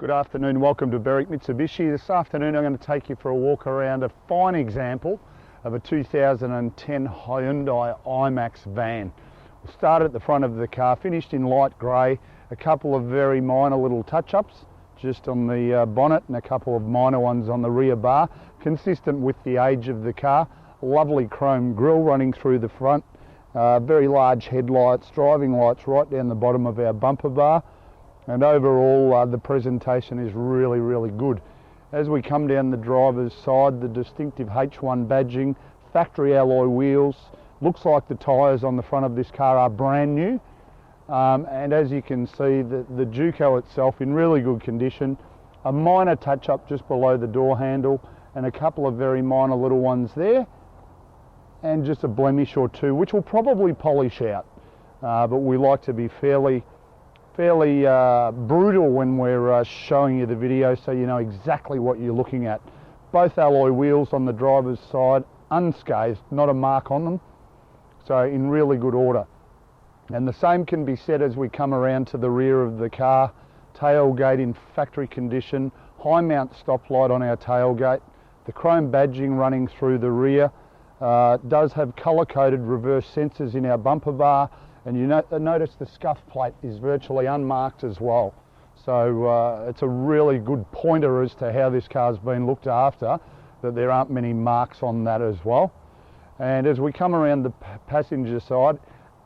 Good afternoon, welcome to Berwick Mitsubishi. This afternoon I'm going to take you for a walk around a fine example of a 2010 Hyundai iMAX van. We'll start at the front of the car, finished in light grey, a couple of very minor little touch-ups just on the bonnet and a couple of minor ones on the rear bar, consistent with the age of the car. Lovely chrome grille running through the front, very large headlights, driving lights right down the bottom of our bumper bar. And overall the presentation is really good. As we come down the driver's side, the distinctive H1 badging, factory alloy wheels, looks like the tyres on the front of this car are brand new. And as you can see, the Juco itself in really good condition. A minor touch up just below the door handle and a couple of very minor little ones there. And just a blemish or two, which will probably polish out. But we like to be fairly brutal when we're showing you the video, so you know exactly what you're looking at. Both alloy wheels on the driver's side, unscathed, not a mark on them, so in really good order. And the same can be said as we come around to the rear of the car. Tailgate in factory condition, high mount stoplight on our tailgate, the chrome badging running through the rear, does have colour-coded reverse sensors in our bumper bar. And you notice the scuff plate is virtually unmarked as well. So it's a really good pointer as to how this car's been looked after, that there aren't many marks on that as well. And as we come around the passenger side,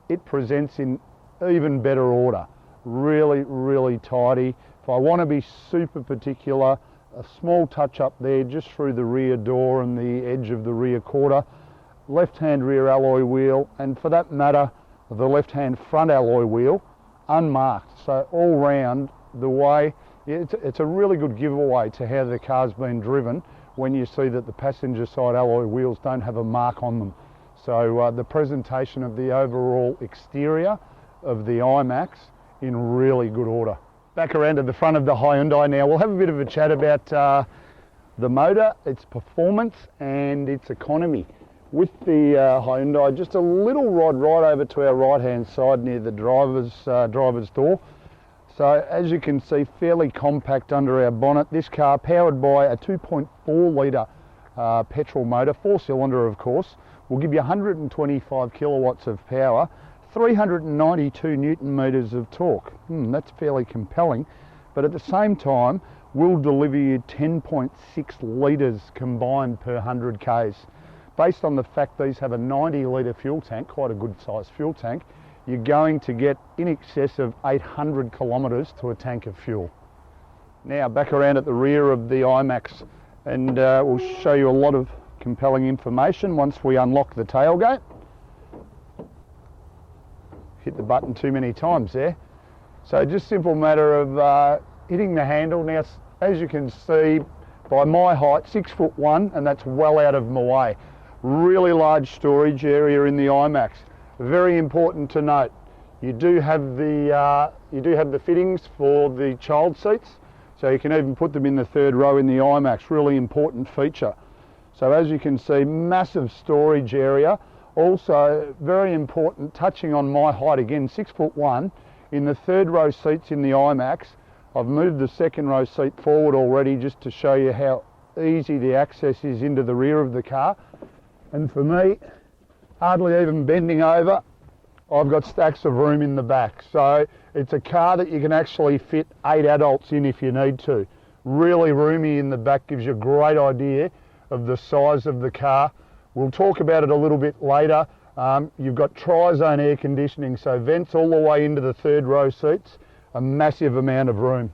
it presents in even better order. Really tidy. If I want to be super particular, a small touch up there just through the rear door and the edge of the rear quarter. Left-hand rear alloy wheel, and for that matter, the left-hand front alloy wheel, unmarked. So all round the way, it's a really good giveaway to how the car's been driven when you see that the passenger side alloy wheels don't have a mark on them. So the presentation of the overall exterior of the iMAX in really good order. Back around to the front of the Hyundai now. We'll have a bit of a chat about the motor, its performance and its economy. With the Hyundai, just a little rod right over to our right hand side near the driver's door. So as you can see, fairly compact under our bonnet. This car powered by a 2.4 litre petrol motor, 4-cylinder of course, will give you 125 kilowatts of power, 392 newton meters of torque. That's fairly compelling, but at the same time will deliver you 10.6 litres combined per 100 k's. Based on the fact these have a 90 litre fuel tank, quite a good sized fuel tank, you're going to get in excess of 800 kilometres to a tank of fuel. Now back around at the rear of the iMAX, and we'll show you a lot of compelling information once we unlock the tailgate. Hit the button too many times there. So just simple matter of hitting the handle. Now as you can see, by my height, 6'1", and that's well out of my way. Really large storage area in the iMAX. Very important to note, you do have the fittings for the child seats, so you can even put them in the third row in the iMAX. Really important feature. So as you can see, massive storage area. Also very important, touching on my height again, 6'1", in the third row seats in the iMAX. I've moved the second row seat forward already just to show you how easy the access is into the rear of the car. And for me, hardly even bending over, I've got stacks of room in the back. So it's a car that you can actually fit 8 adults in if you need to. Really roomy in the back, gives you a great idea of the size of the car. We'll talk about it a little bit later. You've got tri-zone air conditioning, so vents all the way into the third row seats, a massive amount of room.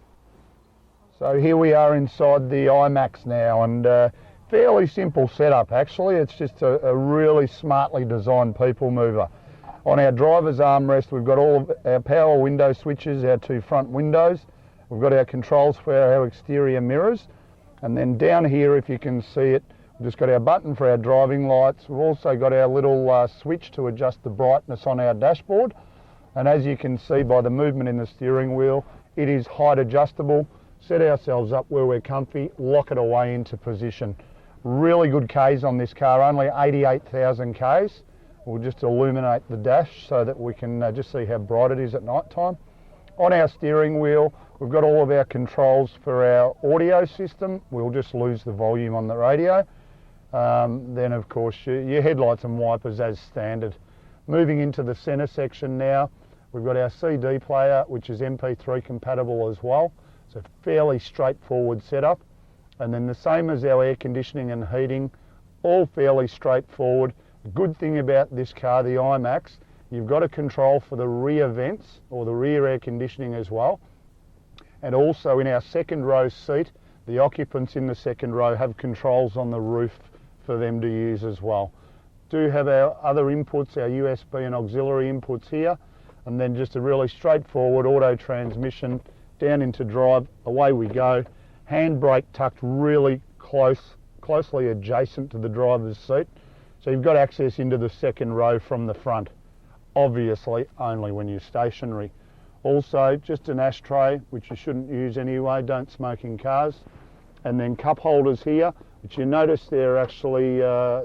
So here we are inside the iMAX now, and fairly simple setup actually. It's just a really smartly designed people mover. On our driver's armrest we've got all of our power window switches, our 2 front windows. We've got our controls for our exterior mirrors, and then down here, if you can see it, we've just got our button for our driving lights. We've also got our little switch to adjust the brightness on our dashboard, and as you can see by the movement in the steering wheel, it is height adjustable. Set ourselves up where we're comfy, lock it away into position. Really good Ks on this car, only 88,000 Ks. We'll just illuminate the dash so that we can just see how bright it is at night time. On our steering wheel, We've got all of our controls for our audio system. We'll just lose the volume on the radio. Then of course your headlights and wipers as standard. Moving into the centre section now, we've got our CD player, which is MP3 compatible as well. So fairly straightforward setup. And then the same as our air conditioning and heating, all fairly straightforward. The good thing about this car, the iMAX, you've got a control for the rear vents or the rear air conditioning as well. And also in our second row seat, the occupants in the second row have controls on the roof for them to use as well. Do have our other inputs, our USB and auxiliary inputs here, and then just a really straightforward auto transmission down into drive, away we go. Handbrake tucked really closely adjacent to the driver's seat. So you've got access into the second row from the front, obviously only when you're stationary. Also just an ashtray, which you shouldn't use anyway, don't smoke in cars. And then cup holders here, which you notice they're actually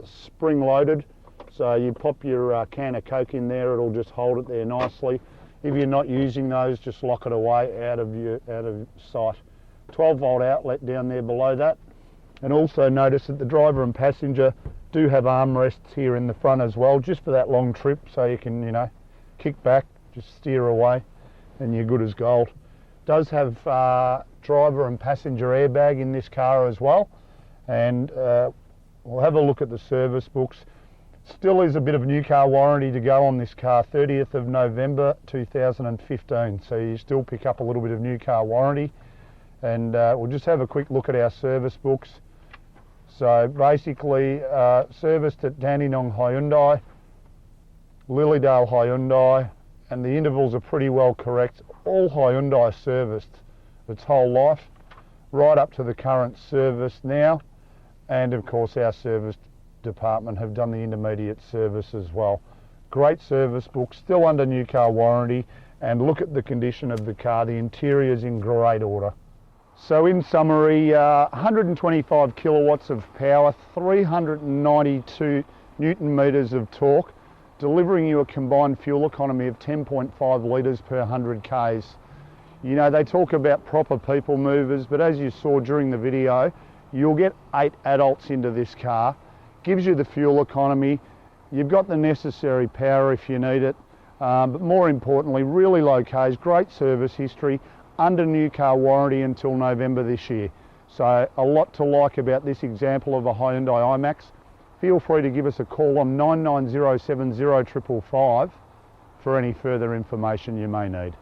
spring loaded. So you pop your can of Coke in there, it'll just hold it there nicely. If you're not using those, just lock it away out of sight. 12 volt outlet down there below that. And also notice that the driver and passenger do have armrests here in the front as well, just for that long trip, so you can, you know, kick back, just steer away, and you're good as gold. Does have driver and passenger airbag in this car as well. And we'll have a look at the service books. Still is a bit of new car warranty to go on this car, 30th of November 2015. So you still pick up a little bit of new car warranty. And we'll just have a quick look at our service books. So basically serviced at Dandenong Hyundai, Lilydale Hyundai, and the intervals are pretty well correct. All Hyundai serviced its whole life, right up to the current service now. And of course our service department have done the intermediate service as well. Great service book, still under new car warranty, and look at the condition of the car. The interior's in great order. So in summary, 125 kilowatts of power, 392 Newton meters of torque, delivering you a combined fuel economy of 10.5 litres per 100 k's. You know, they talk about proper people movers, but as you saw during the video, you'll get 8 adults into this car. Gives you the fuel economy, you've got the necessary power if you need it, but more importantly, really low Ks, great service history, under new car warranty until November this year. So a lot to like about this example of a Hyundai iMAX. Feel free to give us a call on 99070 555 for any further information you may need.